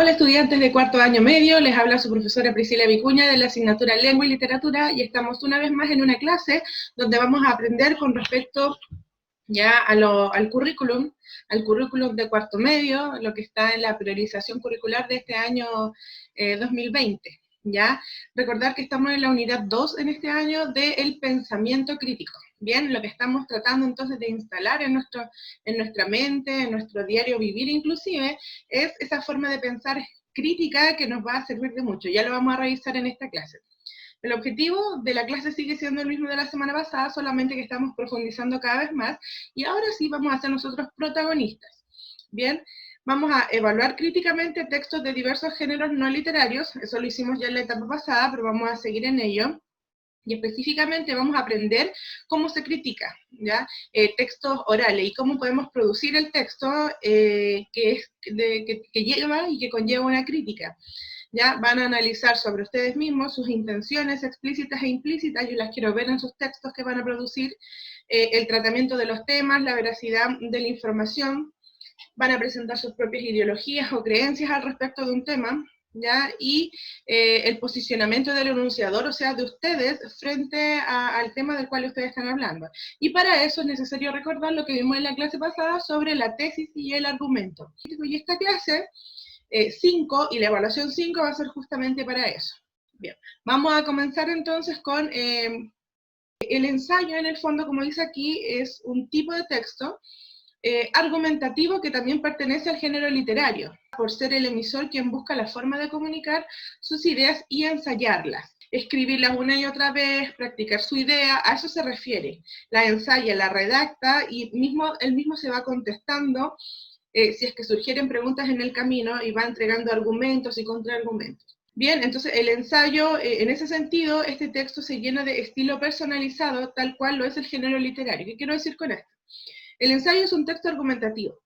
Hola estudiantes de cuarto año medio, les habla su profesora Priscila Vicuña de la asignatura Lengua y Literatura y estamos una vez más en una clase donde vamos a aprender con respecto ya al currículum de cuarto medio, lo que está en la priorización curricular de este año 2020. ¿Ya? Recordar que estamos en la unidad 2 en este año del pensamiento crítico. Bien, lo que estamos tratando entonces de instalar en nuestra mente, en nuestro diario vivir inclusive, es esa forma de pensar crítica que nos va a servir de mucho. Ya lo vamos a revisar en esta clase. El objetivo de la clase sigue siendo el mismo de la semana pasada, solamente que estamos profundizando cada vez más, y ahora sí vamos a ser nosotros protagonistas. Bien, vamos a evaluar críticamente textos de diversos géneros no literarios, eso lo hicimos ya en la etapa pasada, pero vamos a seguir en ello. Y específicamente vamos a aprender cómo se critica, ¿ya? Textos orales y cómo podemos producir el texto que lleva y que conlleva una crítica. ¿Ya? Van a analizar sobre ustedes mismos sus intenciones explícitas e implícitas, yo las quiero ver en sus textos que van a producir, el tratamiento de los temas, la veracidad de la información, van a presentar sus propias ideologías o creencias al respecto de un tema, ¿ya? Y el posicionamiento del enunciador, o sea, de ustedes, frente al tema del cual ustedes están hablando. Y para eso es necesario recordar lo que vimos en la clase pasada sobre la tesis y el argumento. Y esta clase 5 y la evaluación 5 va a ser justamente para eso. Bien, vamos a comenzar entonces con el ensayo. En el fondo, como dice aquí, es un tipo de texto argumentativo que también pertenece al género literario, por ser el emisor quien busca la forma de comunicar sus ideas y ensayarlas. Escribirlas una y otra vez, practicar su idea, a eso se refiere. La ensaya, la redacta y él mismo se va contestando si es que surgieren preguntas en el camino y va entregando argumentos y contraargumentos. Bien, entonces el ensayo, en ese sentido, este texto se llena de estilo personalizado, tal cual lo es el género literario. ¿Qué quiero decir con esto? El ensayo es un texto argumentativo,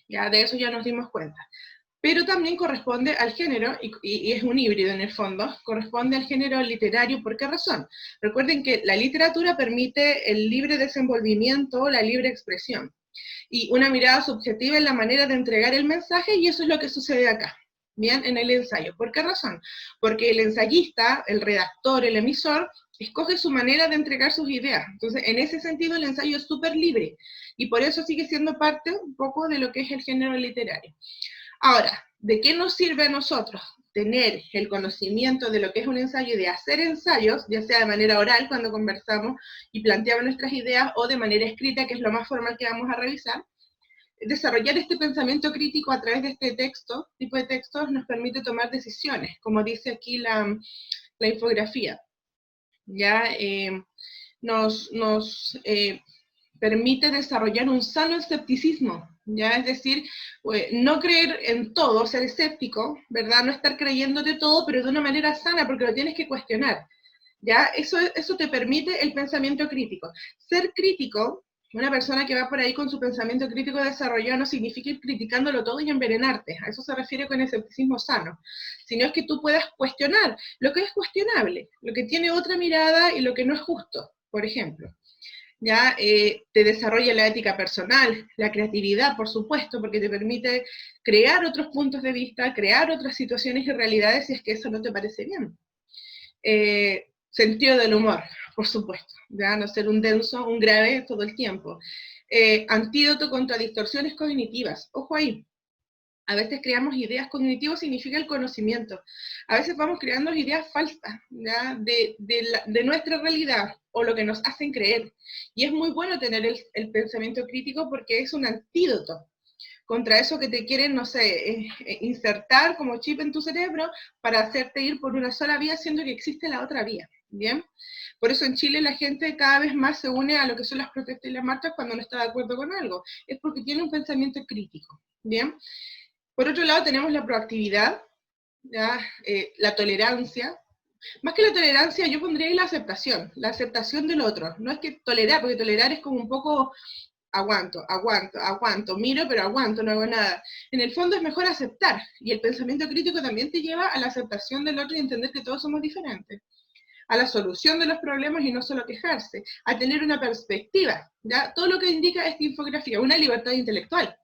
ya de eso ya nos dimos cuenta, pero también corresponde al género, y es un híbrido en el fondo, corresponde al género literario. ¿Por qué razón? Recuerden que la literatura permite el libre desenvolvimiento, la libre expresión, y una mirada subjetiva en la manera de entregar el mensaje, y eso es lo que sucede acá, bien, en el ensayo. ¿Por qué razón? Porque el ensayista, el redactor, el emisor, escoge su manera de entregar sus ideas. Entonces, en ese sentido, el ensayo es súper libre, y por eso sigue siendo parte un poco de lo que es el género literario. Ahora, ¿de qué nos sirve a nosotros tener el conocimiento de lo que es un ensayo y de hacer ensayos, ya sea de manera oral cuando conversamos y planteamos nuestras ideas, o de manera escrita, que es lo más formal que vamos a revisar? Desarrollar este pensamiento crítico a través de este tipo de textos, nos permite tomar decisiones, como dice aquí la infografía. Ya nos permite desarrollar un sano escepticismo, ¿ya? Es decir, no creer en todo, ser escéptico, ¿verdad? No estar creyendo de todo, pero de una manera sana, porque lo tienes que cuestionar, ¿ya? Eso te permite el pensamiento crítico. Ser crítico, una persona que va por ahí con su pensamiento crítico desarrollado, no significa ir criticándolo todo y envenenarte, a eso se refiere con escepticismo sano, sino es que tú puedas cuestionar lo que es cuestionable, lo que tiene otra mirada y lo que no es justo, por ejemplo. ¿Ya? Te desarrolla la ética personal, la creatividad, por supuesto, porque te permite crear otros puntos de vista, crear otras situaciones y realidades si es que eso no te parece bien. Sentido del humor, por supuesto, ¿ya? No ser un denso, un grave todo el tiempo. Antídoto contra distorsiones cognitivas, ojo ahí. A veces creamos ideas cognitivas, significa el conocimiento. A veces vamos creando ideas falsas, ¿ya? De nuestra realidad o lo que nos hacen creer. Y es muy bueno tener el pensamiento crítico porque es un antídoto contra eso que te quieren, no sé, insertar como chip en tu cerebro para hacerte ir por una sola vía, siendo que existe la otra vía, ¿bien? Por eso en Chile la gente cada vez más se une a lo que son las protestas y las marchas cuando no está de acuerdo con algo. Es porque tiene un pensamiento crítico, ¿bien? Por otro lado tenemos la proactividad, ¿ya? La tolerancia. Más que la tolerancia, yo pondría ahí la aceptación del otro. No es que tolerar, porque tolerar es como un poco aguanto, miro pero aguanto, no hago nada. En el fondo es mejor aceptar, y el pensamiento crítico también te lleva a la aceptación del otro y entender que todos somos diferentes, a la solución de los problemas y no solo quejarse, a tener una perspectiva, ¿ya? Todo lo que indica esta infografía, una libertad intelectual,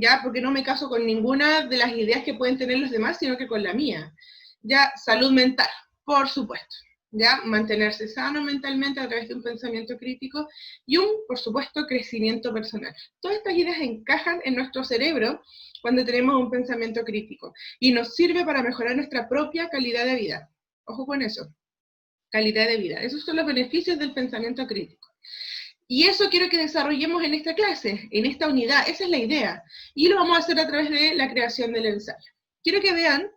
¿ya? Porque no me caso con ninguna de las ideas que pueden tener los demás, sino que con la mía. Ya, salud mental, por supuesto. ¿Ya? Mantenerse sano mentalmente a través de un pensamiento crítico y por supuesto, crecimiento personal. Todas estas ideas encajan en nuestro cerebro cuando tenemos un pensamiento crítico y nos sirve para mejorar nuestra propia calidad de vida. Ojo con eso, calidad de vida. Esos son los beneficios del pensamiento crítico. Y eso quiero que desarrollemos en esta clase, en esta unidad, esa es la idea. Y lo vamos a hacer a través de la creación del ensayo. Quiero que vean,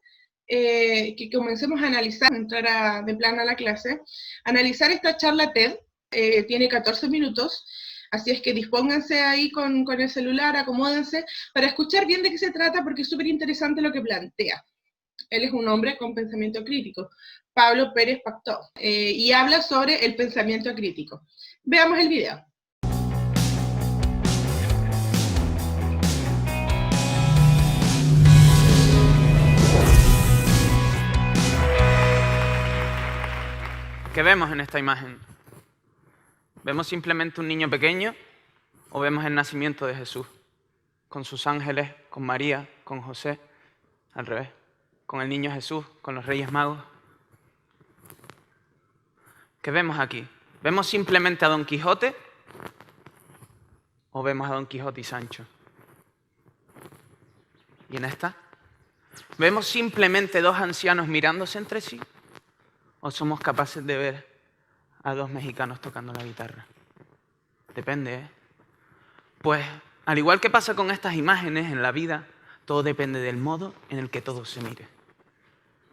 que comencemos a analizar, entrar de plano a la clase, analizar esta charla TED, tiene 14 minutos, así es que dispónganse ahí con el celular, acomódense, para escuchar bien de qué se trata, porque es súper interesante lo que plantea. Él es un hombre con pensamiento crítico, Pablo Pérez Pactó, y habla sobre el pensamiento crítico. Veamos el video. ¿Qué vemos en esta imagen? ¿Vemos simplemente un niño pequeño o vemos el nacimiento de Jesús? Con sus ángeles, con María, con José, al revés, con el niño Jesús, con los Reyes Magos. ¿Qué vemos aquí? ¿Vemos simplemente a Don Quijote o vemos a Don Quijote y Sancho? ¿Y en esta? ¿Vemos simplemente dos ancianos mirándose entre sí? ¿O somos capaces de ver a dos mexicanos tocando la guitarra? Depende, ¿eh? Pues, al igual que pasa con estas imágenes en la vida, todo depende del modo en el que todo se mire.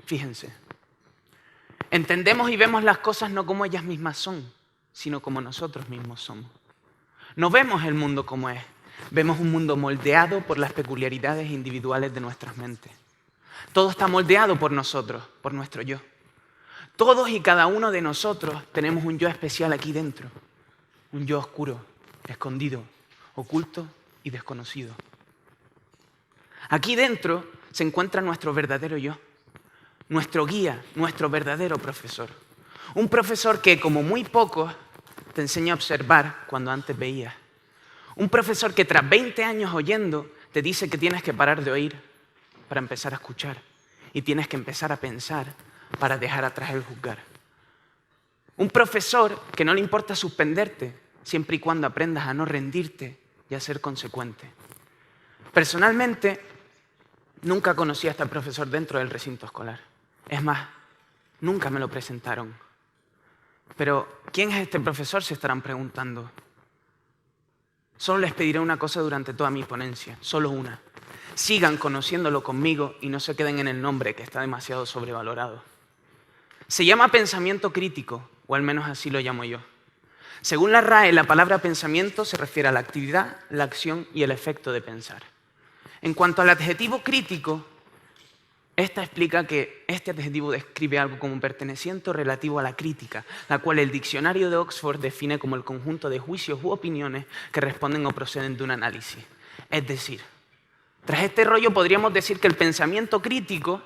Fíjense, entendemos y vemos las cosas no como ellas mismas son, sino como nosotros mismos somos. No vemos el mundo como es, vemos un mundo moldeado por las peculiaridades individuales de nuestras mentes. Todo está moldeado por nosotros, por nuestro yo. Todos y cada uno de nosotros tenemos un yo especial aquí dentro, un yo oscuro, escondido, oculto y desconocido. Aquí dentro se encuentra nuestro verdadero yo, nuestro guía, nuestro verdadero profesor. Un profesor que, como muy pocos, te enseña a observar cuando antes veías. Un profesor que tras 20 años oyendo te dice que tienes que parar de oír para empezar a escuchar y tienes que empezar a pensar para dejar atrás el juzgar. Un profesor que no le importa suspenderte siempre y cuando aprendas a no rendirte y a ser consecuente. Personalmente, nunca conocí a este profesor dentro del recinto escolar. Es más, nunca me lo presentaron. Pero, ¿quién es este profesor?, se estarán preguntando. Solo les pediré una cosa durante toda mi ponencia, solo una. Sigan conociéndolo conmigo y no se queden en el nombre, que está demasiado sobrevalorado. Se llama pensamiento crítico, o al menos así lo llamo yo. Según la RAE, la palabra pensamiento se refiere a la actividad, la acción y el efecto de pensar. En cuanto al adjetivo crítico, esta explica que este adjetivo describe algo como perteneciente o relativo a la crítica, la cual el diccionario de Oxford define como el conjunto de juicios u opiniones que responden o proceden de un análisis. Es decir, tras este rollo podríamos decir que el pensamiento crítico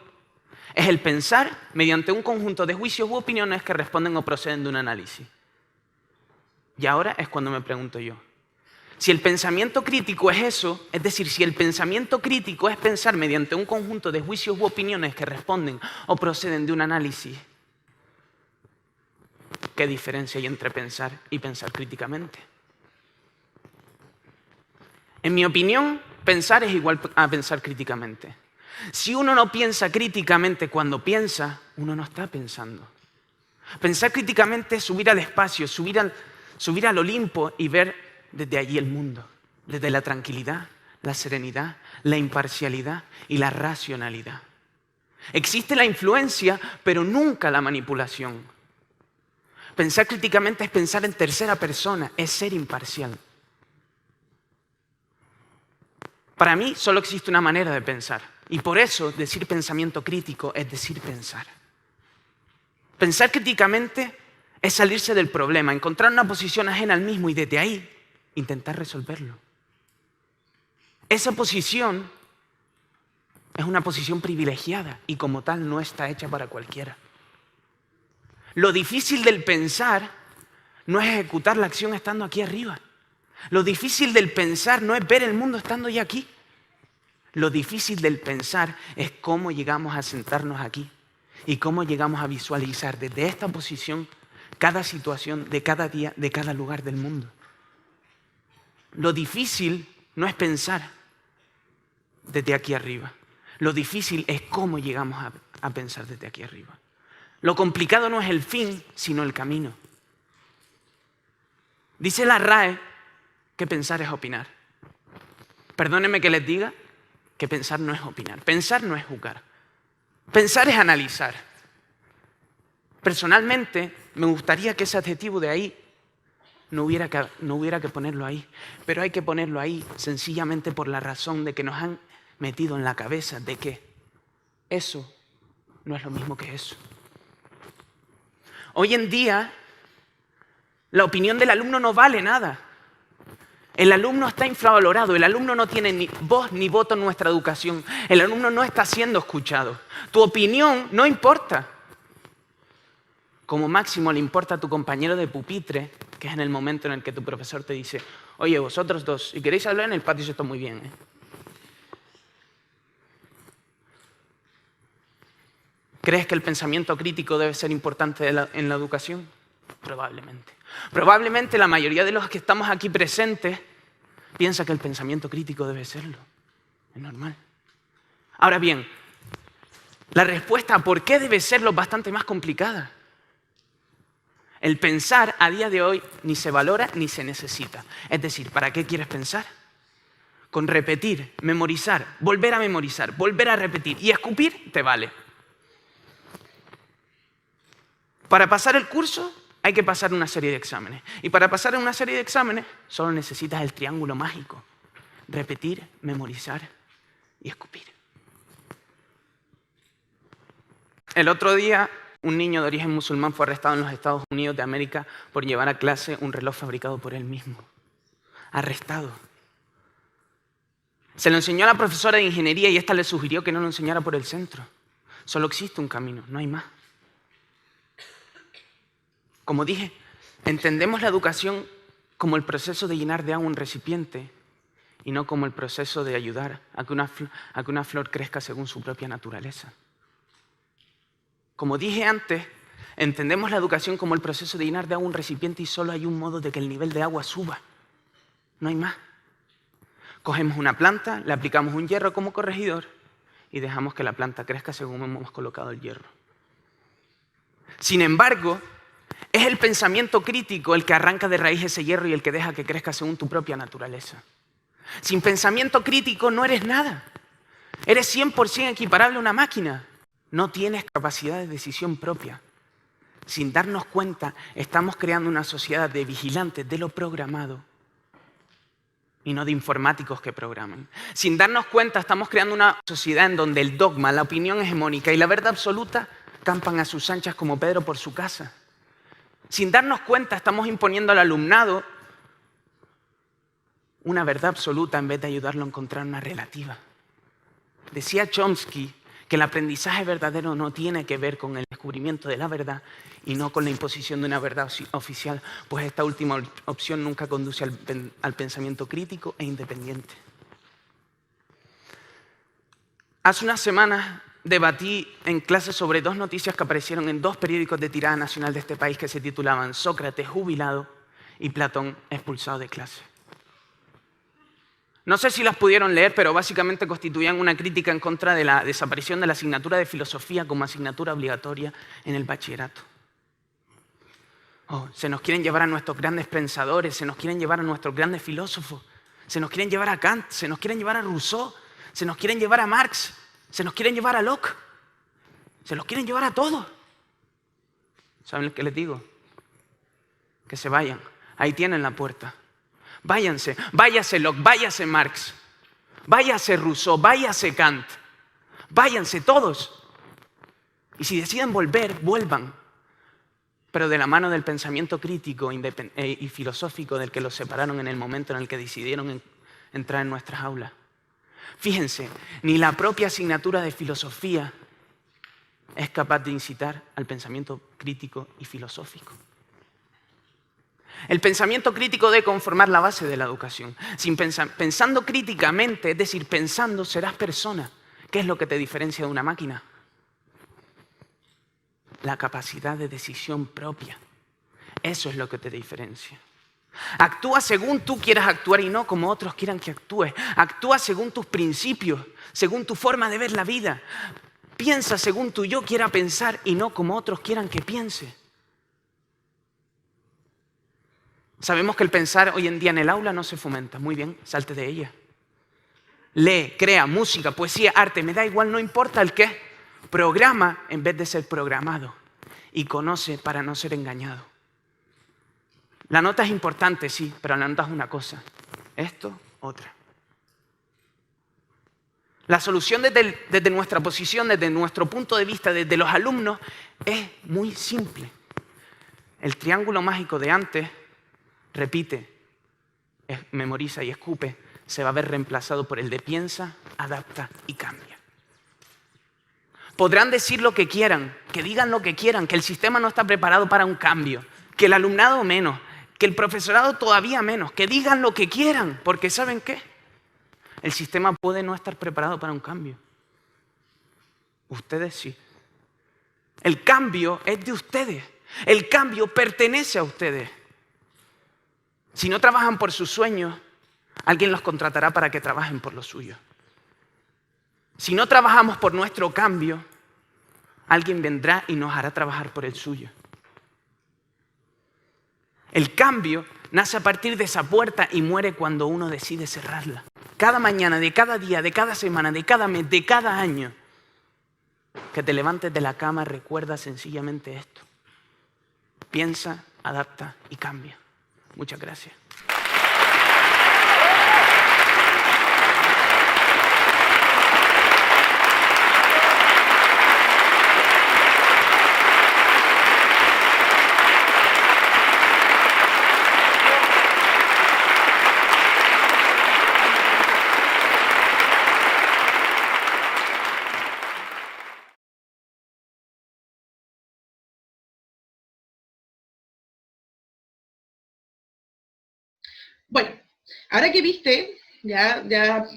es el pensar mediante un conjunto de juicios u opiniones que responden o proceden de un análisis. Y ahora es cuando me pregunto yo, si el pensamiento crítico es eso, es decir, si el pensamiento crítico es pensar mediante un conjunto de juicios u opiniones que responden o proceden de un análisis, ¿qué diferencia hay entre pensar y pensar críticamente? En mi opinión, pensar es igual a pensar críticamente. Si uno no piensa críticamente cuando piensa, uno no está pensando. Pensar críticamente es subir al espacio, subir al Olimpo y ver desde allí el mundo, desde la tranquilidad, la serenidad, la imparcialidad y la racionalidad. Existe la influencia, pero nunca la manipulación. Pensar críticamente es pensar en tercera persona, es ser imparcial. Para mí solo existe una manera de pensar. Y por eso decir pensamiento crítico es decir pensar. Pensar críticamente es salirse del problema, encontrar una posición ajena al mismo y desde ahí intentar resolverlo. Esa posición es una posición privilegiada y como tal no está hecha para cualquiera. Lo difícil del pensar no es ejecutar la acción estando aquí arriba. Lo difícil del pensar no es ver el mundo estando ya aquí. Lo difícil del pensar es cómo llegamos a sentarnos aquí y cómo llegamos a visualizar desde esta posición cada situación de cada día, de cada lugar del mundo. Lo difícil no es pensar desde aquí arriba. Lo difícil es cómo llegamos a pensar desde aquí arriba. Lo complicado no es el fin, sino el camino. Dice la RAE que pensar es opinar. Perdónenme que les diga que pensar no es opinar. Pensar no es juzgar. Pensar es analizar. Personalmente, me gustaría que ese adjetivo de ahí no hubiera que ponerlo ahí. Pero hay que ponerlo ahí sencillamente por la razón de que nos han metido en la cabeza de que eso no es lo mismo que eso. Hoy en día, la opinión del alumno no vale nada. El alumno está infravalorado, el alumno no tiene ni voz ni voto en nuestra educación. El alumno no está siendo escuchado. Tu opinión no importa. Como máximo le importa a tu compañero de pupitre, que es en el momento en el que tu profesor te dice: oye, vosotros dos, si queréis hablar en el patio, eso está muy bien, ¿eh? ¿Crees que el pensamiento crítico debe ser importante en la educación? Probablemente. Probablemente la mayoría de los que estamos aquí presentes piensa que el pensamiento crítico debe serlo. Es normal. Ahora bien, la respuesta a por qué debe serlo es bastante más complicada. El pensar a día de hoy ni se valora ni se necesita. Es decir, ¿para qué quieres pensar? Con repetir, memorizar, volver a repetir y escupir, te vale. Para pasar el curso hay que pasar una serie de exámenes. Y para pasar una serie de exámenes solo necesitas el triángulo mágico. Repetir, memorizar y escupir. El otro día, un niño de origen musulmán fue arrestado en los Estados Unidos de América por llevar a clase un reloj fabricado por él mismo. Arrestado. Se lo enseñó a la profesora de ingeniería y esta le sugirió que no lo enseñara por el centro. Solo existe un camino, no hay más. Como dije, entendemos la educación como el proceso de llenar de agua un recipiente y no como el proceso de ayudar a que una flor crezca según su propia naturaleza. Como dije antes, entendemos la educación como el proceso de llenar de agua un recipiente y solo hay un modo de que el nivel de agua suba. No hay más. Cogemos una planta, le aplicamos un hierro como corregidor y dejamos que la planta crezca según hemos colocado el hierro. Sin embargo, es el pensamiento crítico el que arranca de raíz ese hierro y el que deja que crezca según tu propia naturaleza. Sin pensamiento crítico no eres nada. Eres 100% equiparable a una máquina. No tienes capacidad de decisión propia. Sin darnos cuenta, estamos creando una sociedad de vigilantes de lo programado y no de informáticos que programan. Sin darnos cuenta, estamos creando una sociedad en donde el dogma, la opinión hegemónica y la verdad absoluta campan a sus anchas como Pedro por su casa. Sin darnos cuenta, estamos imponiendo al alumnado una verdad absoluta en vez de ayudarlo a encontrar una relativa. Decía Chomsky que el aprendizaje verdadero no tiene que ver con el descubrimiento de la verdad y no con la imposición de una verdad oficial, pues esta última opción nunca conduce al pensamiento crítico e independiente. Hace unas semanas debatí en clase sobre dos noticias que aparecieron en dos periódicos de tirada nacional de este país que se titulaban Sócrates jubilado y Platón expulsado de clase. No sé si las pudieron leer, pero básicamente constituían una crítica en contra de la desaparición de la asignatura de filosofía como asignatura obligatoria en el bachillerato. Se nos quieren llevar a nuestros grandes pensadores, se nos quieren llevar a nuestros grandes filósofos, se nos quieren llevar a Kant, se nos quieren llevar a Rousseau, se nos quieren llevar a Marx, se nos quieren llevar a Locke, se los quieren llevar a todos. ¿Saben lo que les digo? Que se vayan. Ahí tienen la puerta. Váyanse. Váyase Locke, váyase Marx, váyase Rousseau, váyase Kant. Váyanse todos. Y si deciden volver, vuelvan. Pero de la mano del pensamiento crítico y filosófico del que los separaron en el momento en el que decidieron entrar en nuestras aulas. Fíjense, ni la propia asignatura de filosofía es capaz de incitar al pensamiento crítico y filosófico. El pensamiento crítico debe conformar la base de la educación. Pensando críticamente, es decir, pensando, serás persona. ¿Qué es lo que te diferencia de una máquina? La capacidad de decisión propia. Eso es lo que te diferencia. Actúa según tú quieras actuar y no como otros quieran que actúes. Actúa según tus principios, según tu forma de ver la vida. Piensa según tu yo quiera pensar y no como otros quieran que piense. Sabemos que el pensar hoy en día en el aula no se fomenta. Muy bien, salte de ella. Lee, crea, música, poesía, arte, me da igual, no importa el qué. Programa en vez de ser programado. Y conoce para no ser engañado. La nota es importante, sí, pero la nota es una cosa. Esto, otra. La solución desde nuestra posición, desde nuestro punto de vista, desde los alumnos, es muy simple. El triángulo mágico de antes, repite, memoriza y escupe, se va a ver reemplazado por el de piensa, adapta y cambia. Podrán decir lo que quieran, que digan lo que quieran, que el sistema no está preparado para un cambio, que el alumnado menos, que el profesorado todavía menos, que digan lo que quieran, porque ¿saben qué? El sistema puede no estar preparado para un cambio. Ustedes sí. El cambio es de ustedes. El cambio pertenece a ustedes. Si no trabajan por sus sueños, alguien los contratará para que trabajen por los suyos. Si no trabajamos por nuestro cambio, alguien vendrá y nos hará trabajar por el suyo. El cambio nace a partir de esa puerta y muere cuando uno decide cerrarla. Cada mañana, de cada día, de cada semana, de cada mes, de cada año, que te levantes de la cama, recuerda sencillamente esto. Piensa, adapta y cambia. Muchas gracias. Bueno, ahora que viste, ya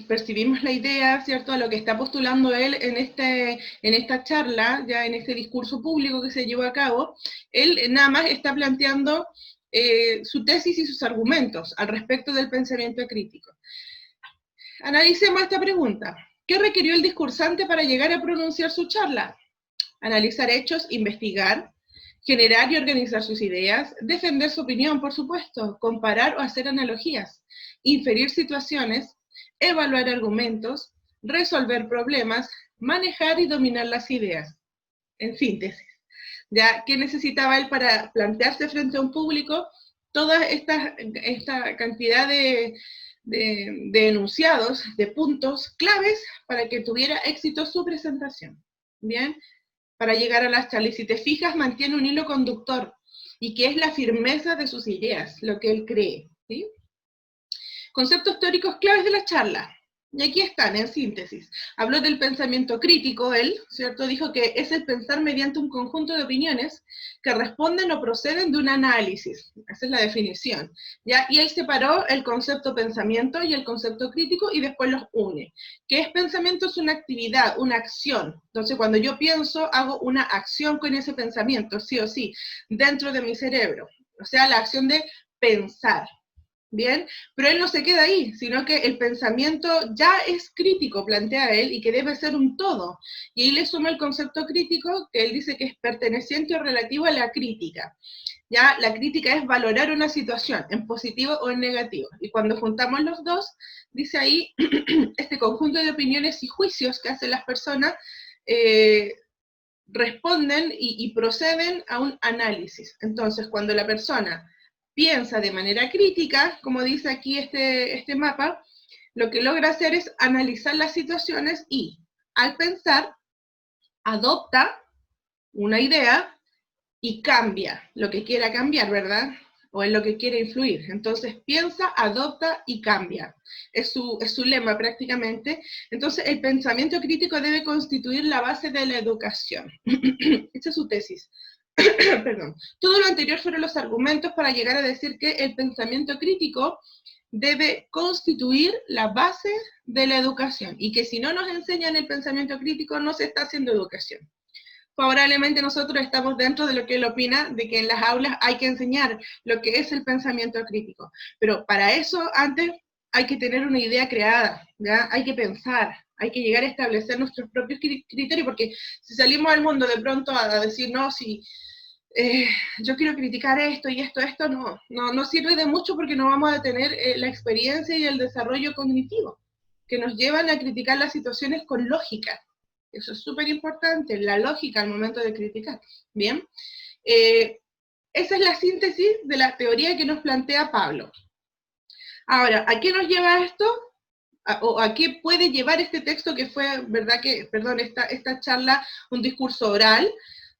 percibimos la idea, ¿cierto?, de lo que está postulando él en esta charla, ya en este discurso público que se llevó a cabo. Él nada más está planteando su tesis y sus argumentos al respecto del pensamiento crítico. Analicemos esta pregunta. ¿Qué requirió el discursante para llegar a pronunciar su charla? Analizar hechos, investigar, generar y organizar sus ideas, defender su opinión, por supuesto, comparar o hacer analogías, inferir situaciones, evaluar argumentos, resolver problemas, manejar y dominar las ideas. En síntesis, ¿ya? ¿Qué necesitaba él para plantearse frente a un público? Toda esta cantidad de enunciados, de puntos claves para que tuviera éxito su presentación. ¿Bien? Para llegar a las charlas. Y si te fijas, mantiene un hilo conductor, y que es la firmeza de sus ideas, lo que él cree. ¿Sí? Conceptos teóricos claves de la charla. Y aquí están, en síntesis. Habló del pensamiento crítico, él, ¿cierto? Dijo que es el pensar mediante un conjunto de opiniones que responden o proceden de un análisis. Esa es la definición. ¿Ya? Y él separó el concepto pensamiento y el concepto crítico y después los une. ¿Qué es pensamiento? Es una actividad, una acción. Entonces, cuando yo pienso, hago una acción con ese pensamiento, sí o sí, dentro de mi cerebro. O sea, la acción de pensar. Bien, pero él no se queda ahí, sino que el pensamiento ya es crítico, plantea él, y que debe ser un todo. Y ahí le suma el concepto crítico, que él dice que es perteneciente o relativo a la crítica. Ya, la crítica es valorar una situación, en positivo o en negativo. Y cuando juntamos los dos, dice ahí, este conjunto de opiniones y juicios que hacen las personas, responden y proceden a un análisis. Entonces, cuando la persona piensa de manera crítica, como dice aquí este mapa, lo que logra hacer es analizar las situaciones y, al pensar, adopta una idea y cambia lo que quiera cambiar, ¿verdad? O en lo que quiere influir. Entonces piensa, adopta y cambia. Es su lema prácticamente. Entonces el pensamiento crítico debe constituir la base de la educación. Esta es su tesis. perdón, todo lo anterior fueron los argumentos para llegar a decir que el pensamiento crítico debe constituir la base de la educación, y que si no nos enseñan el pensamiento crítico, no se está haciendo educación. Favorablemente nosotros estamos dentro de lo que él opina, de que en las aulas hay que enseñar lo que es el pensamiento crítico. Pero para eso, antes, hay que tener una idea creada, ¿ya? Hay que pensar, hay que llegar a establecer nuestros propios criterios, porque si salimos al mundo de pronto a decir, no, si yo quiero criticar esto y esto, no sirve de mucho, porque no vamos a tener la experiencia y el desarrollo cognitivo, que nos llevan a criticar las situaciones con lógica. Eso es súper importante, la lógica al momento de criticar. Bien, esa es la síntesis de la teoría que nos plantea Pablo. Ahora, ¿a qué nos lleva esto? ¿O a qué puede llevar este texto que fue, verdad que, perdón, esta charla, un discurso oral?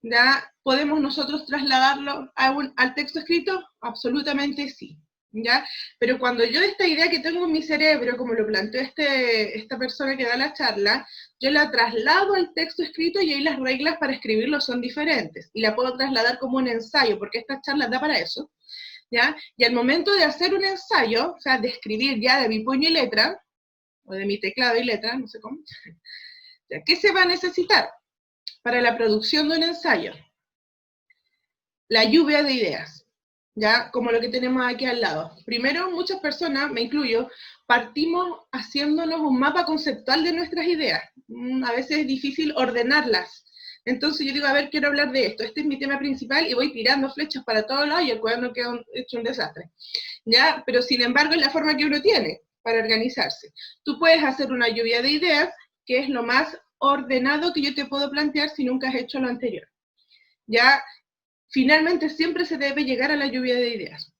¿Ya? ¿Podemos nosotros trasladarlo al texto escrito? Absolutamente sí. ¿Ya? Pero cuando yo esta idea que tengo en mi cerebro, como lo planteó esta persona que da la charla, yo la traslado al texto escrito, y ahí las reglas para escribirlo son diferentes, y la puedo trasladar como un ensayo, porque esta charla da para eso, ¿ya? Y al momento de hacer un ensayo, o sea, de escribir ya de mi puño y letra, o de mi teclado y letra, no sé cómo, ¿ya? ¿Qué se va a necesitar para la producción de un ensayo? La lluvia de ideas. ¿Ya? Como lo que tenemos aquí al lado. Primero, muchas personas, me incluyo, partimos haciéndonos un mapa conceptual de nuestras ideas. A veces es difícil ordenarlas. Entonces yo digo, a ver, quiero hablar de esto. Este es mi tema principal, y voy tirando flechas para todos lados, y el cuaderno queda hecho un desastre. ¿Ya? Pero sin embargo es la forma que uno tiene para organizarse. Tú puedes hacer una lluvia de ideas, que es lo más ordenado que yo te puedo plantear si nunca has hecho lo anterior. ¿Ya? Finalmente siempre se debe llegar a la lluvia de ideas,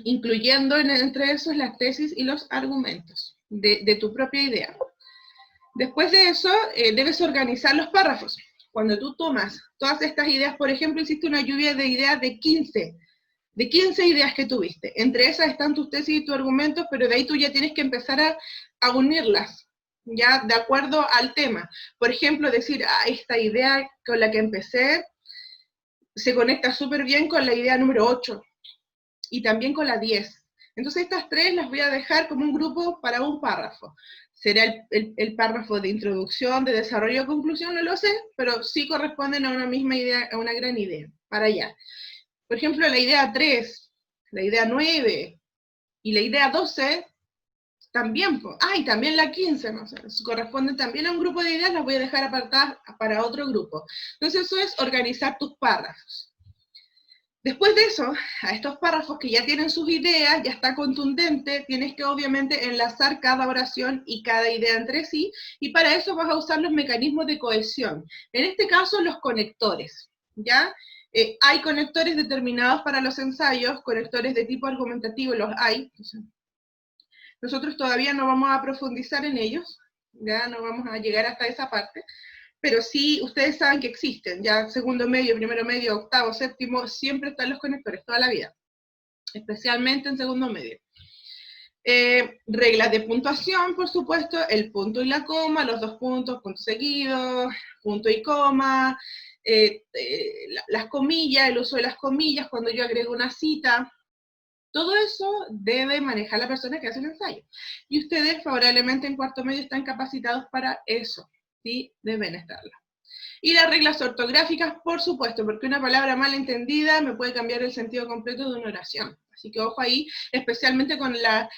incluyendo entre esos las tesis y los argumentos de tu propia idea. Después de eso, debes organizar los párrafos. Cuando tú tomas todas estas ideas, por ejemplo, hiciste una lluvia de ideas de 15 ideas que tuviste. Entre esas están tus tesis y tus argumentos, pero de ahí tú ya tienes que empezar a unirlas, ya de acuerdo al tema. Por ejemplo, decir, esta idea con la que empecé se conecta súper bien con la idea número 8, y también con la 10. Entonces estas tres las voy a dejar como un grupo para un párrafo. Será el párrafo de introducción, de desarrollo, conclusión, no lo sé, pero sí corresponden a una misma idea, a una gran idea, para allá. Por ejemplo, la idea 3, la idea 9 y la idea 12 también, y también la 15, no sé, corresponden también a un grupo de ideas, las voy a dejar apartadas para otro grupo. Entonces eso es organizar tus párrafos. Después de eso, a estos párrafos que ya tienen sus ideas, ya está contundente, tienes que obviamente enlazar cada oración y cada idea entre sí, y para eso vas a usar los mecanismos de cohesión. En este caso, los conectores, ¿ya? Hay conectores determinados para los ensayos, conectores de tipo argumentativo, los hay. Nosotros todavía no vamos a profundizar en ellos, ya no vamos a llegar hasta esa parte, pero sí, ustedes saben que existen, ya segundo medio, primero medio, octavo, séptimo, siempre están los conectores, toda la vida, especialmente en segundo medio. Reglas de puntuación, por supuesto, el punto y la coma, los dos puntos, punto seguido, punto y coma, las comillas, el uso de las comillas cuando yo agrego una cita. Todo eso debe manejar la persona que hace el ensayo. Y ustedes, favorablemente en cuarto medio, están capacitados para eso. Sí, deben estarla. Y las reglas ortográficas, por supuesto, porque una palabra mal entendida me puede cambiar el sentido completo de una oración. Así que ojo ahí, especialmente con la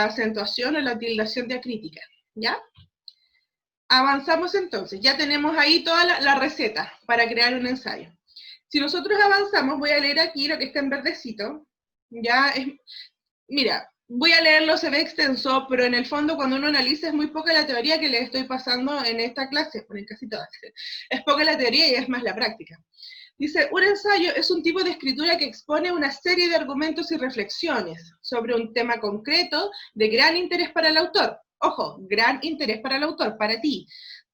acentuación o la tildación diacrítica. ¿Ya? Avanzamos entonces. Ya tenemos ahí toda la receta para crear un ensayo. Si nosotros avanzamos, voy a leer aquí lo que está en verdecito. Ya es, mira, voy a leerlo, se ve extenso, pero en el fondo cuando uno analiza es muy poca la teoría que les estoy pasando en esta clase, bueno, en casi todas. Es poca la teoría y es más la práctica. Dice, un ensayo es un tipo de escritura que expone una serie de argumentos y reflexiones sobre un tema concreto de gran interés para el autor. Ojo, gran interés para el autor, para ti.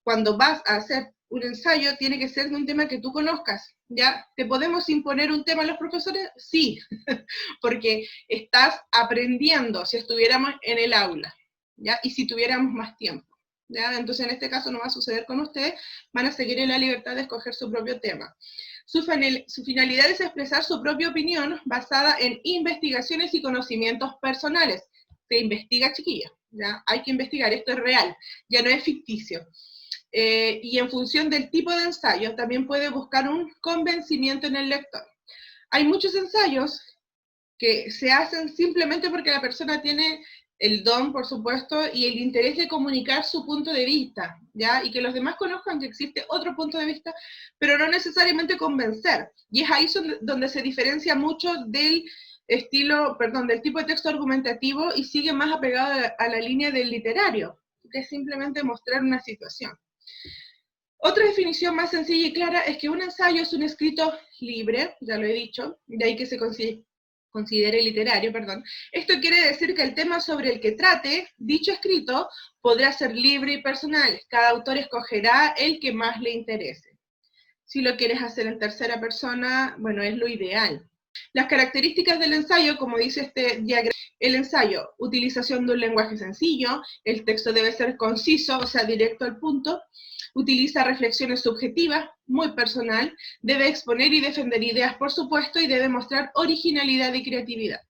Cuando vas a hacer un ensayo tiene que ser de un tema que tú conozcas, ¿ya? ¿Te podemos imponer un tema a los profesores? Sí, porque estás aprendiendo si estuviéramos en el aula, ¿ya? Y si tuviéramos más tiempo, ¿ya? Entonces en este caso no va a suceder con ustedes, van a seguir en la libertad de escoger su propio tema. Su finalidad es expresar su propia opinión basada en investigaciones y conocimientos personales. Se investiga, chiquilla, ¿ya? Hay que investigar, esto es real, ya no es ficticio. Y en función del tipo de ensayo, también puede buscar un convencimiento en el lector. Hay muchos ensayos que se hacen simplemente porque la persona tiene el don, por supuesto, y el interés de comunicar su punto de vista, ¿ya? Y que los demás conozcan que existe otro punto de vista, pero no necesariamente convencer. Y es ahí donde se diferencia mucho del del tipo de texto argumentativo y sigue más apegado a la línea del literario, que es simplemente mostrar una situación. Otra definición más sencilla y clara es que un ensayo es un escrito libre, ya lo he dicho, de ahí que se considere literario, perdón. Esto quiere decir que el tema sobre el que trate dicho escrito podrá ser libre y personal. Cada autor escogerá el que más le interese. Si lo quieres hacer en tercera persona, bueno, es lo ideal. Las características del ensayo, como dice este diagrama, el ensayo, utilización de un lenguaje sencillo, el texto debe ser conciso, o sea, directo al punto, utiliza reflexiones subjetivas, muy personal, debe exponer y defender ideas, por supuesto, y debe mostrar originalidad y creatividad.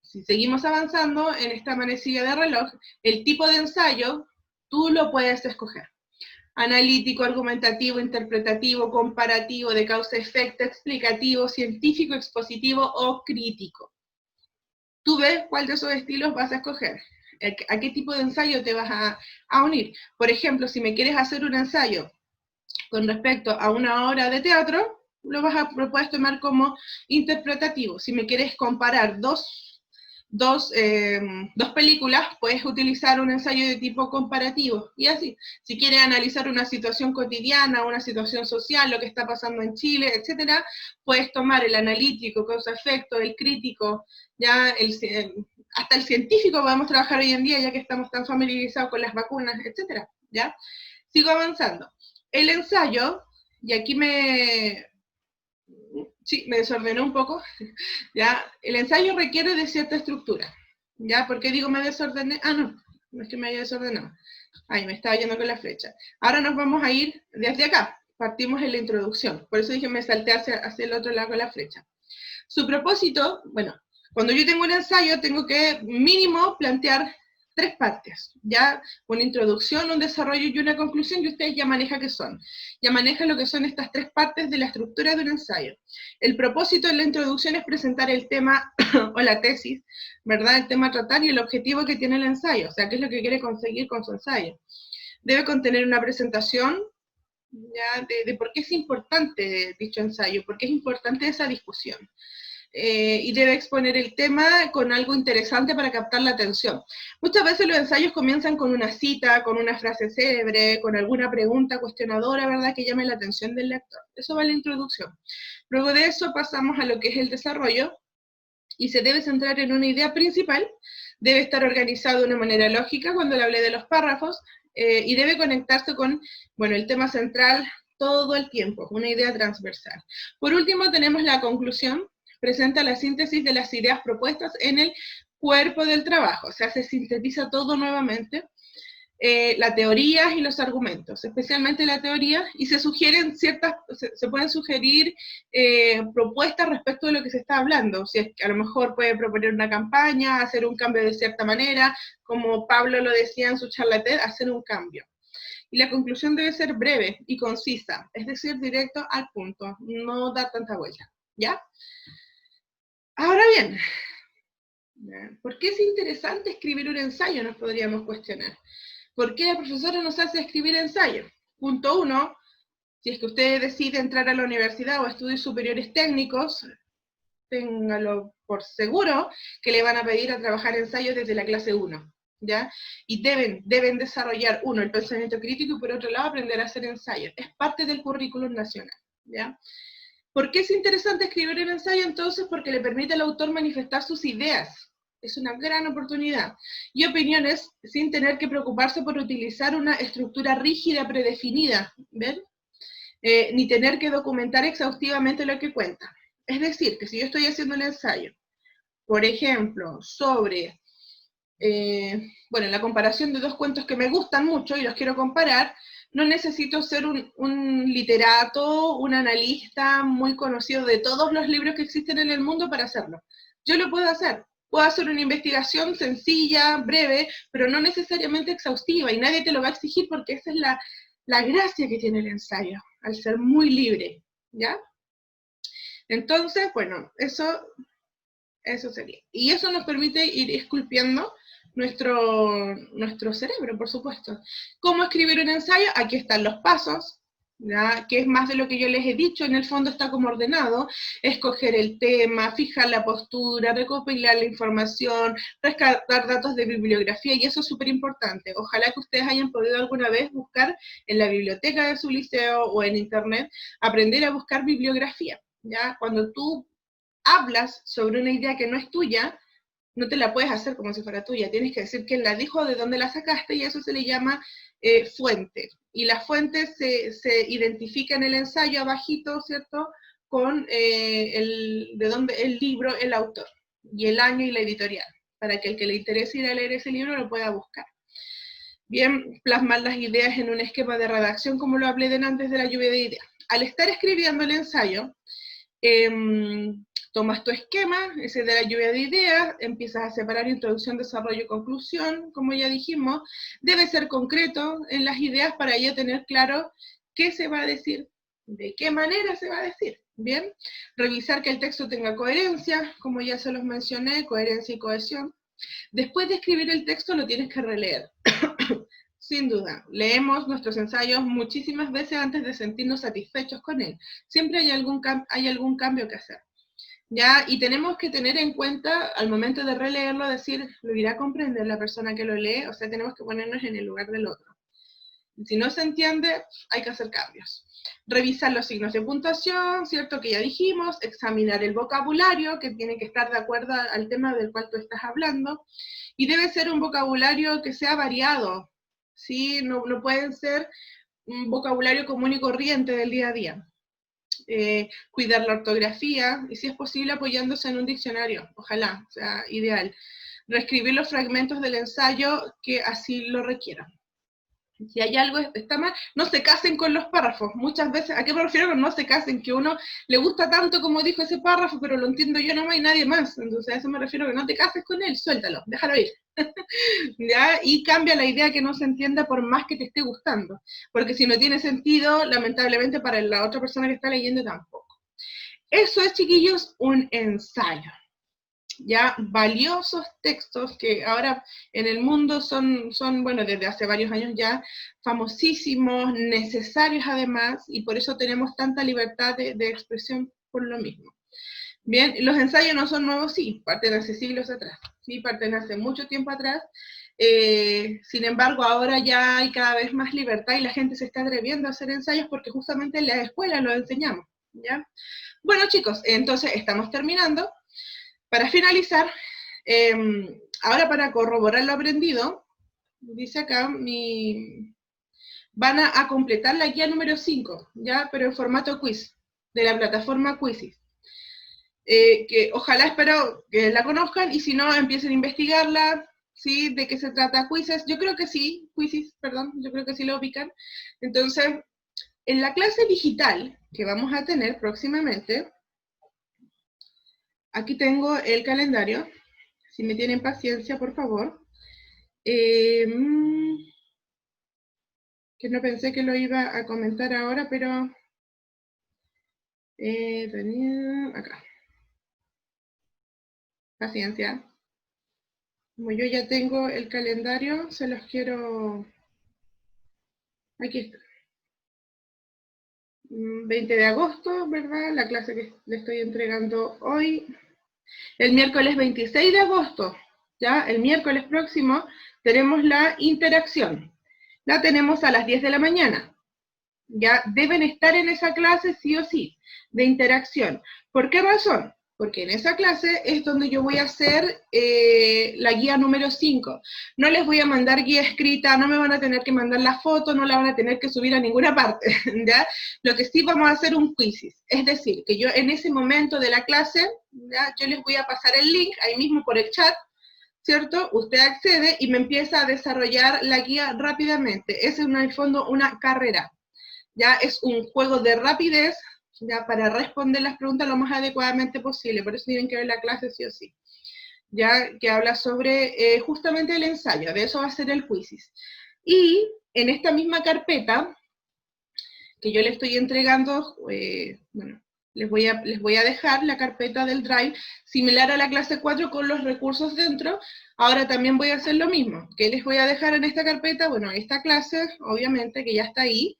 Si seguimos avanzando en esta manecilla de reloj, el tipo de ensayo, tú lo puedes escoger. Analítico, argumentativo, interpretativo, comparativo, de causa-efecto, explicativo, científico, expositivo o crítico. Tú ves cuál de esos estilos vas a escoger, a qué tipo de ensayo te vas a unir. Por ejemplo, si me quieres hacer un ensayo con respecto a una obra de teatro, lo puedes tomar como interpretativo. Si me quieres comparar dos películas, puedes utilizar un ensayo de tipo comparativo, y así. Si quieres analizar una situación cotidiana, una situación social, lo que está pasando en Chile, etcétera, puedes tomar el analítico, causa-efecto, el crítico, ya hasta el científico podemos trabajar hoy en día, ya que estamos tan familiarizados con las vacunas, etcétera, ¿ya? Sigo avanzando. El ensayo, y aquí me desordené un poco, ¿ya? El ensayo requiere de cierta estructura, ¿ya? ¿Por qué digo me desordené? No es que me haya desordenado. Ahí me estaba yendo con la flecha. Ahora nos vamos a ir desde acá, partimos en la introducción, por eso dije me salté hacia el otro lado con la flecha. Su propósito, bueno, cuando yo tengo un ensayo tengo que mínimo plantear 3 partes, ya una introducción, un desarrollo y una conclusión, y ustedes ya manejan qué son. Ya manejan lo que son estas 3 partes de la estructura de un ensayo. El propósito de la introducción es presentar el tema o la tesis, ¿verdad? El tema a tratar y el objetivo que tiene el ensayo, o sea, qué es lo que quiere conseguir con su ensayo. Debe contener una presentación, ¿ya? De por qué es importante dicho ensayo, por qué es importante esa discusión. Y debe exponer el tema con algo interesante para captar la atención. Muchas veces los ensayos comienzan con una cita, con una frase célebre, con alguna pregunta cuestionadora, ¿verdad?, que llame la atención del lector. Eso va en la introducción. Luego de eso pasamos a lo que es el desarrollo, y se debe centrar en una idea principal, debe estar organizado de una manera lógica, cuando le hablé de los párrafos, y debe conectarse con, bueno, el tema central todo el tiempo, una idea transversal. Por último tenemos la conclusión, presenta la síntesis de las ideas propuestas en el cuerpo del trabajo, o sea, se sintetiza todo nuevamente, la teoría y los argumentos, especialmente la teoría, y se pueden sugerir propuestas respecto de lo que se está hablando, si es que a lo mejor puede proponer una campaña, hacer un cambio de cierta manera, como Pablo lo decía en su charla TED, hacer un cambio. Y la conclusión debe ser breve y concisa, es decir, directo al punto, no dar tanta vuelta, ¿ya? Ahora bien, ¿por qué es interesante escribir un ensayo? Nos podríamos cuestionar. ¿Por qué la profesora nos hace escribir ensayo? Punto 1, si es que usted decide entrar a la universidad o a estudios superiores técnicos, téngalo por seguro que le van a pedir a trabajar ensayos desde la clase 1, ¿ya? Y deben desarrollar, uno, el pensamiento crítico, y por otro lado, aprender a hacer ensayos. Es parte del currículum nacional, ¿ya? ¿Por qué es interesante escribir el ensayo entonces? Porque le permite al autor manifestar sus ideas. Es una gran oportunidad. Y opiniones sin tener que preocuparse por utilizar una estructura rígida, predefinida, ¿ven? Ni tener que documentar exhaustivamente lo que cuenta. Es decir, que si yo estoy haciendo un ensayo, por ejemplo, sobre, la comparación de 2 cuentos que me gustan mucho y los quiero comparar, no necesito ser un literato, un analista muy conocido de todos los libros que existen en el mundo para hacerlo. Yo lo puedo hacer. Puedo hacer una investigación sencilla, breve, pero no necesariamente exhaustiva, y nadie te lo va a exigir porque esa es la gracia que tiene el ensayo, al ser muy libre, ¿ya? Entonces, bueno, eso sería. Y eso nos permite ir esculpiendo nuestro cerebro, por supuesto. ¿Cómo escribir un ensayo? Aquí están los pasos, ¿ya? Que es más de lo que yo les he dicho, en el fondo está como ordenado: escoger el tema, fijar la postura, recopilar la información, rescatar datos de bibliografía, y eso es súper importante. Ojalá que ustedes hayan podido alguna vez buscar en la biblioteca de su liceo o en internet, aprender a buscar bibliografía, ¿ya? Cuando tú hablas sobre una idea que no es tuya, no te la puedes hacer como si fuera tuya, tienes que decir quién la dijo, de dónde la sacaste, y eso se le llama fuente. Y la fuente se identifica en el ensayo abajito, ¿cierto?, con de dónde el libro, el autor, y el año y la editorial, para que el que le interese ir a leer ese libro lo pueda buscar. Bien, plasmar las ideas en un esquema de redacción, como lo hablé antes de la lluvia de ideas. Al estar escribiendo el ensayo, tomas tu esquema, ese de la lluvia de ideas, empiezas a separar introducción, desarrollo, conclusión, como ya dijimos. Debe ser concreto en las ideas para ya tener claro qué se va a decir, de qué manera se va a decir. Bien, revisar que el texto tenga coherencia, como ya se los mencioné, coherencia y cohesión. Después de escribir el texto lo tienes que releer. Sin duda, leemos nuestros ensayos muchísimas veces antes de sentirnos satisfechos con él. Siempre hay algún cambio que hacer, ¿ya? Y tenemos que tener en cuenta, al momento de releerlo, decir, ¿lo irá a comprender la persona que lo lee? O sea, tenemos que ponernos en el lugar del otro. Si no se entiende, hay que hacer cambios. Revisar los signos de puntuación, ¿cierto?, que ya dijimos. Examinar el vocabulario, que tiene que estar de acuerdo al tema del cual tú estás hablando. Y debe ser un vocabulario que sea variado, ¿sí? No pueden ser un vocabulario común y corriente del día a día. Cuidar la ortografía, y si es posible apoyándose en un diccionario, ojalá, o sea, ideal. Reescribir los fragmentos del ensayo que así lo requieran. Si hay algo que está mal, no se casen con los párrafos. Muchas veces, ¿a qué me refiero con no se casen? Que uno le gusta tanto como dijo ese párrafo, pero lo entiendo yo nomás y nadie más. Entonces a eso me refiero, que no te cases con él, suéltalo, déjalo ir. ¿Ya? Y cambia la idea que no se entienda por más que te esté gustando. Porque si no tiene sentido, lamentablemente para la otra persona que está leyendo tampoco. Eso es, chiquillos, un ensayo. Ya, valiosos textos que ahora en el mundo son, bueno, desde hace varios años ya, famosísimos, necesarios además, y por eso tenemos tanta libertad de expresión por lo mismo. Bien, los ensayos no son nuevos, sí, parten hace siglos atrás, sí, parten hace mucho tiempo atrás. Sin embargo, ahora ya hay cada vez más libertad y la gente se está atreviendo a hacer ensayos porque justamente en la escuela lo enseñamos, ¿ya? Bueno, chicos, entonces estamos terminando. Para finalizar, ahora para corroborar lo aprendido, dice acá, van a completar la guía número 5, ¿ya? Pero en formato quiz, de la plataforma Quizzes. Que ojalá, espero que la conozcan, y si no, empiecen a investigarla, ¿sí? ¿De qué se trata Quizzes? Yo creo que sí, Quizzes, perdón, yo creo que sí lo ubican. Entonces, en la clase digital que vamos a tener próximamente, aquí tengo el calendario, si me tienen paciencia, por favor. Que no pensé que lo iba a comentar ahora, pero tenía acá. Paciencia. Como yo ya tengo el calendario, se los quiero... Aquí está. 20 de agosto, ¿verdad? La clase que le estoy entregando hoy. El miércoles 26 de agosto, ¿ya? El miércoles próximo tenemos la interacción. La tenemos a las 10 de la mañana. Ya deben estar en esa clase sí o sí, de interacción. ¿Por qué razón? Porque en esa clase es donde yo voy a hacer la guía número 5. No les voy a mandar guía escrita, no me van a tener que mandar la foto, no la van a tener que subir a ninguna parte, ¿ya? Lo que sí vamos a hacer un quizzes, es decir, que yo en ese momento de la clase, ¿ya? Yo les voy a pasar el link ahí mismo por el chat, ¿cierto? Usted accede y me empieza a desarrollar la guía rápidamente. Es en el fondo una carrera, ya es un juego de rapidez, ya para responder las preguntas lo más adecuadamente posible, por eso tienen que ver la clase sí o sí, ya que habla sobre justamente el ensayo, de eso va a ser el quizzes. Y en esta misma carpeta, que yo le estoy entregando, bueno, les voy a dejar la carpeta del Drive, similar a la clase 4 con los recursos dentro. Ahora también voy a hacer lo mismo. ¿Qué les voy a dejar en esta carpeta? Bueno, esta clase, obviamente, que ya está ahí,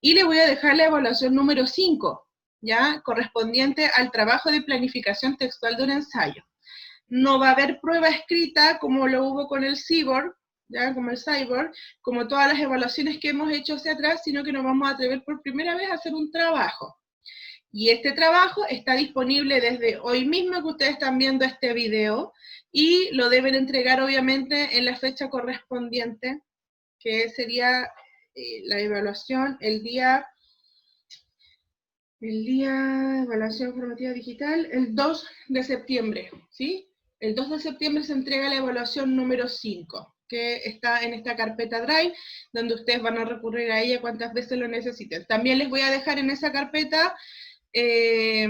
y le voy a dejar la evaluación número 5, ¿ya? Correspondiente al trabajo de planificación textual de un ensayo. No va a haber prueba escrita como lo hubo con el Cyborg, ¿ya? Como el Cyborg, como todas las evaluaciones que hemos hecho hacia atrás, sino que nos vamos a atrever por primera vez a hacer un trabajo. Y este trabajo está disponible desde hoy mismo que ustedes están viendo este video, y lo deben entregar obviamente en la fecha correspondiente, que sería la evaluación el día evaluación formativa digital, el 2 de septiembre, ¿sí? El 2 de septiembre se entrega la evaluación número 5, que está en esta carpeta Drive, donde ustedes van a recurrir a ella cuantas veces lo necesiten. También les voy a dejar en esa carpeta, ¿qué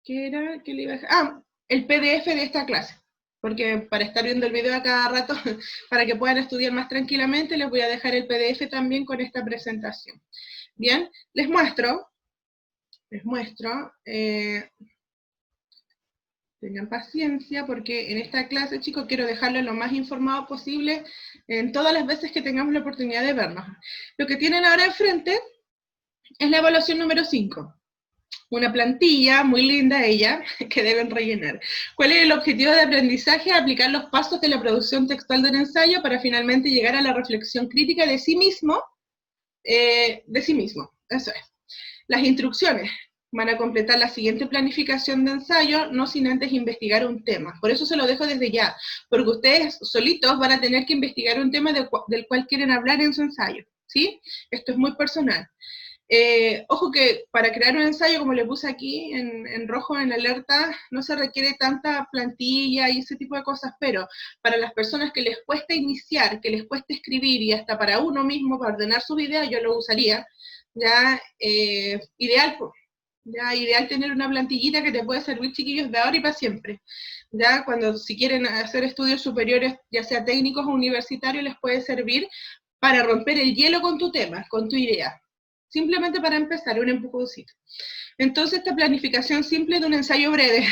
era? ¿Qué le iba a dejar? Ah, el PDF de esta clase, porque para estar viendo el video a cada rato, para que puedan estudiar más tranquilamente, les voy a dejar el PDF también con esta presentación. Bien, les muestro, tengan paciencia, porque en esta clase, chicos, quiero dejarles lo más informado posible en todas las veces que tengamos la oportunidad de vernos. Lo que tienen ahora enfrente es la evaluación número 5. Una plantilla muy linda ella, que deben rellenar. ¿Cuál es el objetivo de aprendizaje? Aplicar los pasos de la producción textual de un ensayo para finalmente llegar a la reflexión crítica de sí mismo, eso es. Las instrucciones van a completar la siguiente planificación de ensayo, no sin antes investigar un tema. Por eso se lo dejo desde ya, porque ustedes solitos van a tener que investigar un tema del cual quieren hablar en su ensayo, ¿sí? Esto es muy personal. Ojo que para crear un ensayo, como le puse aquí en rojo en alerta, no se requiere tanta plantilla y ese tipo de cosas, pero para las personas que les cuesta iniciar, que les cuesta escribir, y hasta para uno mismo, para ordenar sus ideas, yo lo usaría, ya, ideal tener una plantillita que te puede servir, chiquillos, de ahora y para siempre. Ya, si quieren hacer estudios superiores, ya sea técnicos o universitarios, les puede servir para romper el hielo con tu tema, con tu idea. Simplemente para empezar, un empujoncito. Entonces, esta planificación simple de un ensayo breve,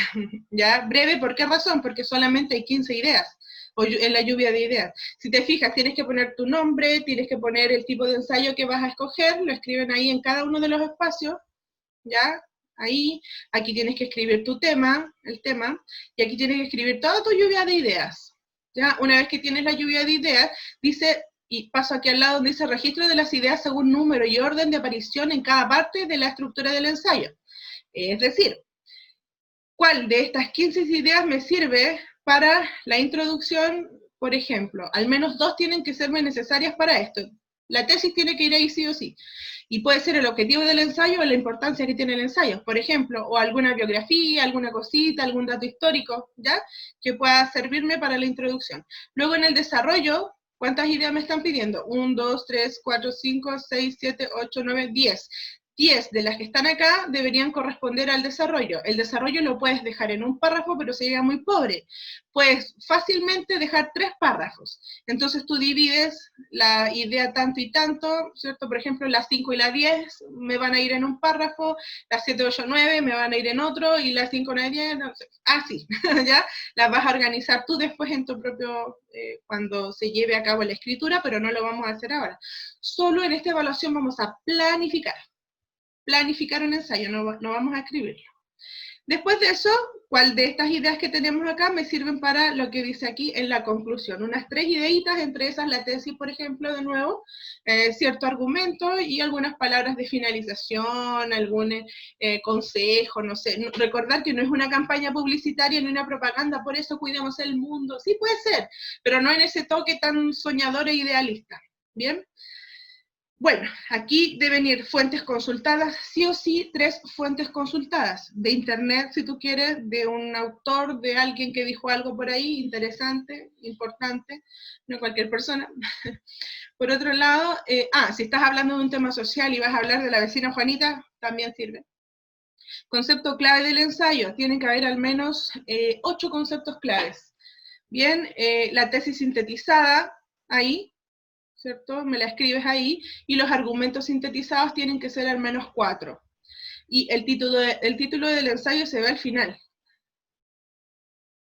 ¿ya? Breve, ¿por qué razón? Porque solamente hay 15 ideas, o en la lluvia de ideas. Si te fijas, tienes que poner tu nombre, tienes que poner el tipo de ensayo que vas a escoger, lo escriben ahí en cada uno de los espacios, ¿ya? Ahí, aquí tienes que escribir tu tema, el tema, y aquí tienes que escribir toda tu lluvia de ideas, ¿ya? Una vez que tienes la lluvia de ideas, dice, y paso aquí al lado donde dice registro de las ideas según número y orden de aparición en cada parte de la estructura del ensayo. Es decir, ¿cuál de estas 15 ideas me sirve para la introducción? Por ejemplo, al menos 2 tienen que serme necesarias para esto. La tesis tiene que ir ahí sí o sí. Y puede ser el objetivo del ensayo o la importancia que tiene el ensayo, por ejemplo, o alguna biografía, alguna cosita, algún dato histórico, ¿ya? Que pueda servirme para la introducción. Luego en el desarrollo, ¿cuántas ideas me están pidiendo? 1, 2, 3, 4, 5, 6, 7, 8, 9, 10. 10 de las que están acá deberían corresponder al desarrollo. El desarrollo lo puedes dejar en un párrafo, pero sería muy pobre. Puedes fácilmente dejar 3 párrafos. Entonces tú divides la idea tanto y tanto, ¿cierto? Por ejemplo, las 5 y las 10 me van a ir en un párrafo, las 7, 8, 9 me van a ir en otro, y las 5, 9, 10, no sé. Así, ¿ya? Las vas a organizar tú después en tu propio, cuando se lleve a cabo la escritura, pero no lo vamos a hacer ahora. Solo en esta evaluación vamos a planificar un ensayo, no vamos a escribirlo. Después de eso, ¿cuál de estas ideas que tenemos acá me sirven para lo que dice aquí en la conclusión? Unas 3 ideitas, entre esas la tesis, por ejemplo, de nuevo, cierto argumento y algunas palabras de finalización, algún consejo, no sé. Recordar que no es una campaña publicitaria ni una propaganda, por eso cuidemos el mundo. Sí puede ser, pero no en ese toque tan soñador e idealista. ¿Bien? Bueno, aquí deben ir fuentes consultadas, sí o sí, 3 fuentes consultadas, de internet si tú quieres, de un autor, de alguien que dijo algo por ahí, interesante, importante, no cualquier persona. Por otro lado, si estás hablando de un tema social y vas a hablar de la vecina Juanita, también sirve. Concepto clave del ensayo, tienen que haber al menos 8 conceptos claves. Bien, la tesis sintetizada, ahí, ¿cierto? Me la escribes ahí, y los argumentos sintetizados tienen que ser al menos 4. Y el título del ensayo se ve al final,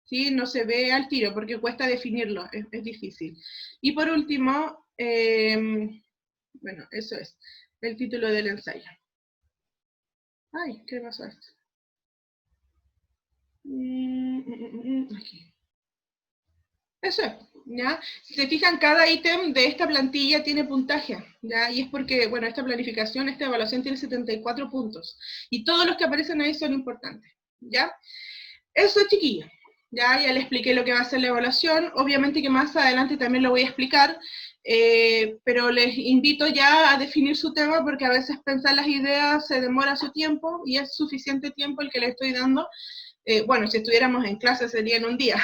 ¿sí? No se ve al tiro, porque cuesta definirlo, es difícil. Y por último, bueno, eso es, el título del ensayo. Ay, ¿qué pasó esto? Aquí. Eso es, ¿ya? Si se fijan, cada ítem de esta plantilla tiene puntaje, ¿ya? Y es porque, bueno, esta planificación, esta evaluación tiene 74 puntos. Y todos los que aparecen ahí son importantes, ¿ya? Eso, chiquillos. Ya les expliqué lo que va a ser la evaluación. Obviamente que más adelante también lo voy a explicar, pero les invito ya a definir su tema, porque a veces pensar las ideas se demora su tiempo, y es suficiente tiempo el que les estoy dando. Bueno, si estuviéramos en clase sería en un día,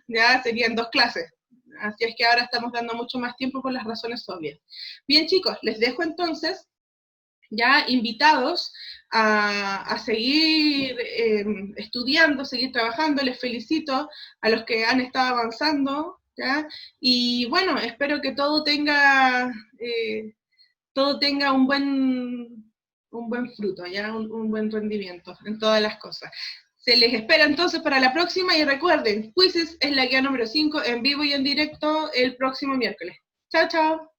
ya serían 2 clases. Así es que ahora estamos dando mucho más tiempo por las razones obvias. Bien, chicos, les dejo entonces ya invitados a seguir estudiando, seguir trabajando. Les felicito a los que han estado avanzando, ¿ya? Y bueno, espero que todo tenga un buen fruto, ¿ya? Un buen rendimiento en todas las cosas. Se les espera entonces para la próxima, y recuerden, Quizzes es la guía número 5, en vivo y en directo el próximo miércoles. Chao, chao.